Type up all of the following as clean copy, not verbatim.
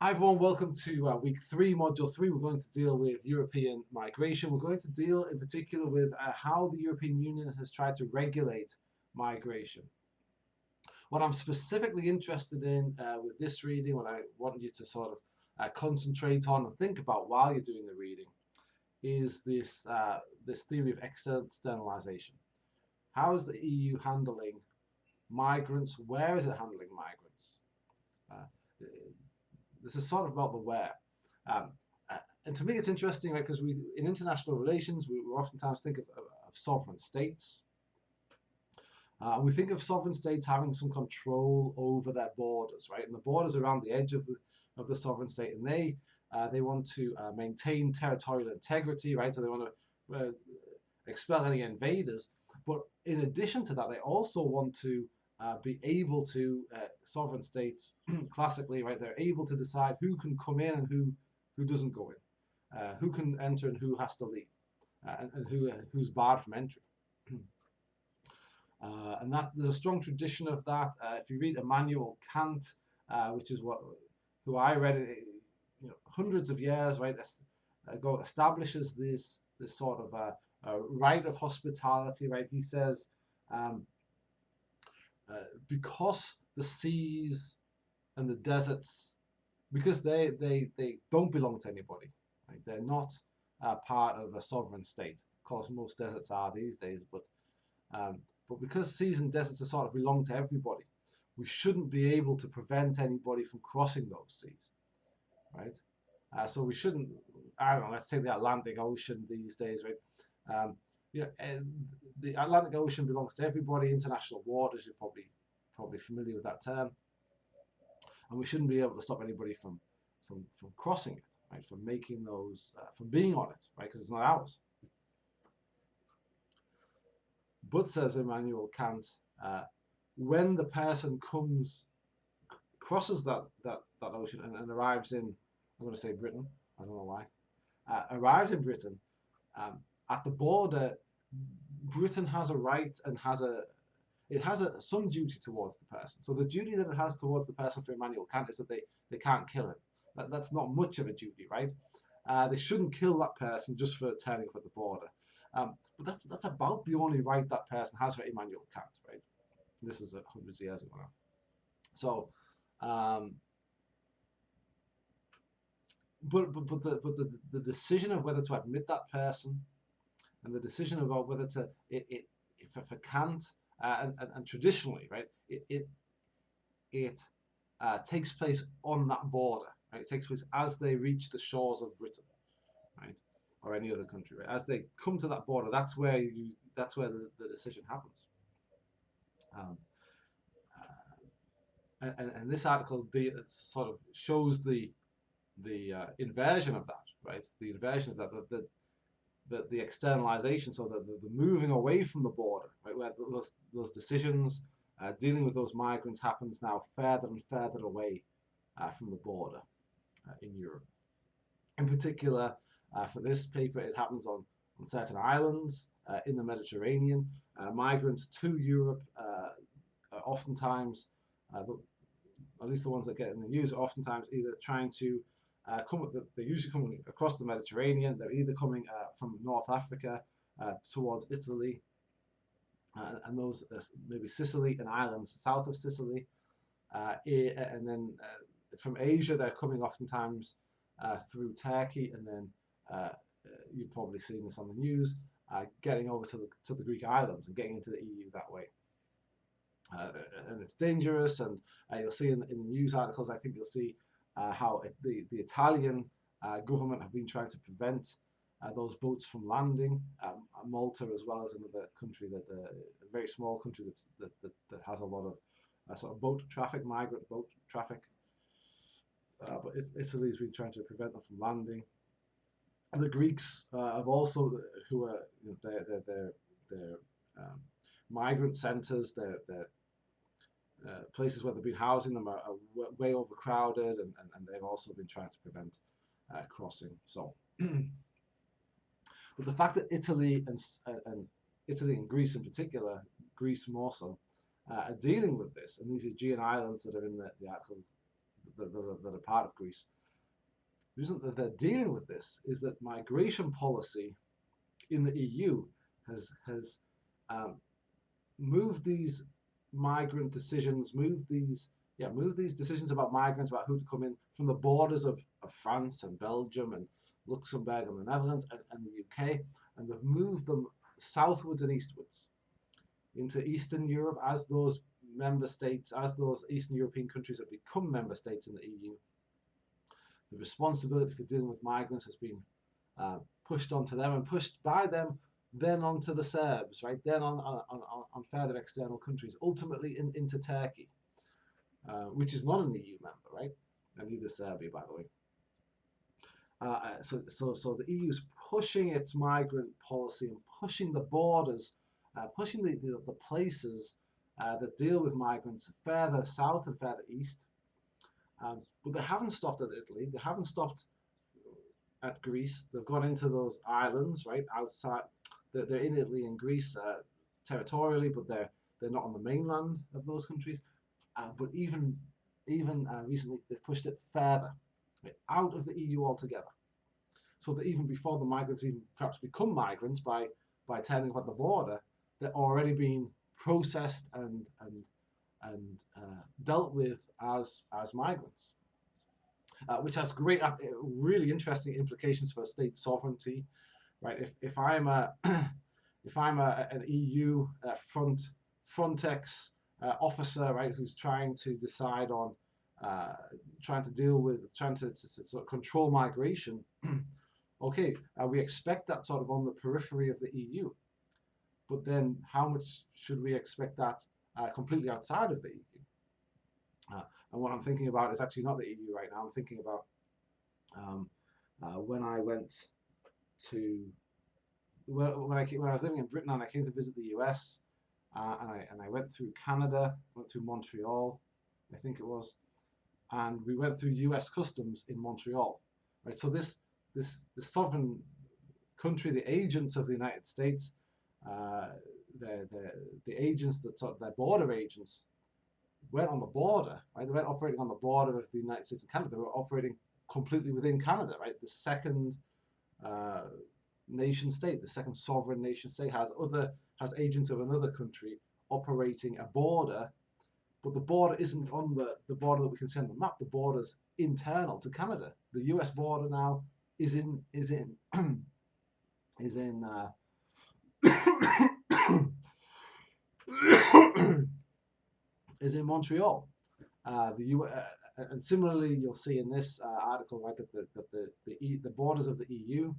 Hi everyone, welcome to week 3, module 3. We're going to deal with European migration. We're going to deal in particular with how the European Union has tried to regulate migration. What I'm specifically interested in with this reading, what I want you to sort of concentrate on and think about while you're doing the reading, is this theory of externalization. How is the EU handling migrants? Where is it handling migrants? This is sort of about the where. And to me, it's interesting, right? Because in international relations, we oftentimes think of sovereign states. We think of sovereign states having some control over their borders, right? And the borders around the edge of the sovereign state, and they want to maintain territorial integrity, right? So they want to expel any invaders. But in addition to that, they also want to be able to, sovereign states, classically, right, they're able to decide who can come in and who doesn't go in, who can enter and who has to leave, and who's barred from entry. And that there's a strong tradition of that. If you read Immanuel Kant, which is who I read, hundreds of years right ago, establishes this sort of right of hospitality. Right, he says. Because the seas and the deserts, because they don't belong to anybody, right? They're not part of a sovereign state. Of course, most deserts are these days, but because seas and deserts are sort of belong to everybody, we shouldn't be able to prevent anybody from crossing those seas, right? So we shouldn't. I don't know. Let's take the Atlantic Ocean these days, right? The Atlantic Ocean belongs to everybody. International waters, you're probably familiar with that term, and we shouldn't be able to stop anybody from crossing it, right? From making those, from being on it, right? Because it's not ours. But says Immanuel Kant, when the person crosses that ocean and arrives in, I'm going to say Britain. I don't know why. Arrives in Britain. At the border, Britain has a right and has some duty towards the person. So the duty that it has towards the person for Immanuel Kant is that they can't kill him. That's not much of a duty, right? They shouldn't kill that person just for turning up at the border. But that's about the only right that person has for Immanuel Kant, right? This is hundreds of years ago now. So, but the decision of whether to admit that person, and the decision about whether to for Kant and traditionally, right, it takes place on that border, right? It takes place as they reach the shores of Britain, right, or any other country, right? As they come to that border, that's where the decision happens. And this article sort of shows the inversion of that, right? The inversion of that. The externalization, so the moving away from the border, right, where those decisions dealing with those migrants happens now further and further away from the border in Europe. In particular, for this paper, it happens on certain islands in the Mediterranean. Migrants to Europe oftentimes, at least the ones that get in the news, are oftentimes either trying to they're usually coming across the Mediterranean. They're either coming from North Africa towards Italy, and those maybe Sicily and islands south of Sicily, and then from Asia they're coming oftentimes through Turkey, and then you've probably seen this on the news, getting over to the Greek islands and getting into the EU that way. And it's dangerous, and you'll see in the news articles, I think you'll see how the Italian government have been trying to prevent those boats from landing. Malta, as well as another country a very small country that has a lot of sort of boat traffic, migrant boat traffic. But Italy's been trying to prevent them from landing. And the Greeks have also, who are they're migrant centres, they're places where they've been housing them are way overcrowded, and they've also been trying to prevent crossing. So, but the fact that Italy and Greece in particular, Greece more so, are dealing with this, and these Aegean islands that are in the article that are part of Greece. The reason that they're dealing with this is that migration policy in the EU has moved these migrant decisions, moved these decisions about migrants, about who to come in, from the borders of France and Belgium and Luxembourg and the Netherlands and the UK, and they've moved them southwards and eastwards into Eastern Europe as those member states, as those Eastern European countries have become member states in the EU. The responsibility for dealing with migrants has been pushed onto them and pushed by them then onto the Serbs, right? Then on further external countries, ultimately into Turkey, which is not an EU member, right? And neither Serbia, by the way. So the EU is pushing its migrant policy and pushing the borders, pushing the places that deal with migrants further south and further east. But they haven't stopped at Italy. They haven't stopped at Greece. They've gone into those islands, right, outside. They're in Italy and Greece territorially, but they're not on the mainland of those countries. But even recently, they've pushed it further, right, out of the EU altogether. So that even before the migrants even perhaps become migrants by turning up at the border, they're already being processed and dealt with as migrants, which has great, really interesting implications for state sovereignty, right? If I'm an EU Frontex officer, right, who's trying to decide on, trying to sort of control migration, okay, we expect that sort of on the periphery of the EU, but then how much should we expect that completely outside of the EU? And what I'm thinking about is actually not the EU right now. I'm thinking about when I went to when I was living in Britain and I came to visit the US, and I went through Canada, went through Montreal, I think it was, and we went through US customs in Montreal, right? So this sovereign country, the agents of the United States, the agents, their border agents, went on the border, right? They weren't operating on the border of the United States and Canada. They were operating completely within Canada, right? The second nation state, the second sovereign nation state, has agents of another country operating a border, but the border isn't on the border that we can see on the map. The border's internal to Canada. The US border now is in is in Montreal. And similarly, you'll see in this article, right, that the borders of the EU,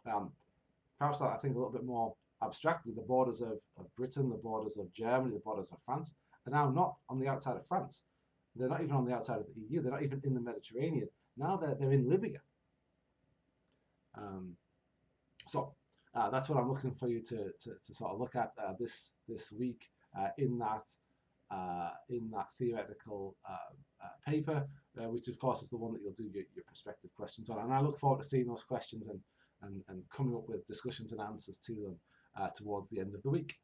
perhaps I think a little bit more abstractly, the borders of Britain, the borders of Germany, the borders of France, are now not on the outside of France. They're not even on the outside of the EU. They're not even in the Mediterranean. Now they're in Libya. So that's what I'm looking for you to sort of look at this week in that theoretical paper, which of course is the one that you'll do your prospective questions on. And I look forward to seeing those questions and coming up with discussions and answers to them towards the end of the week.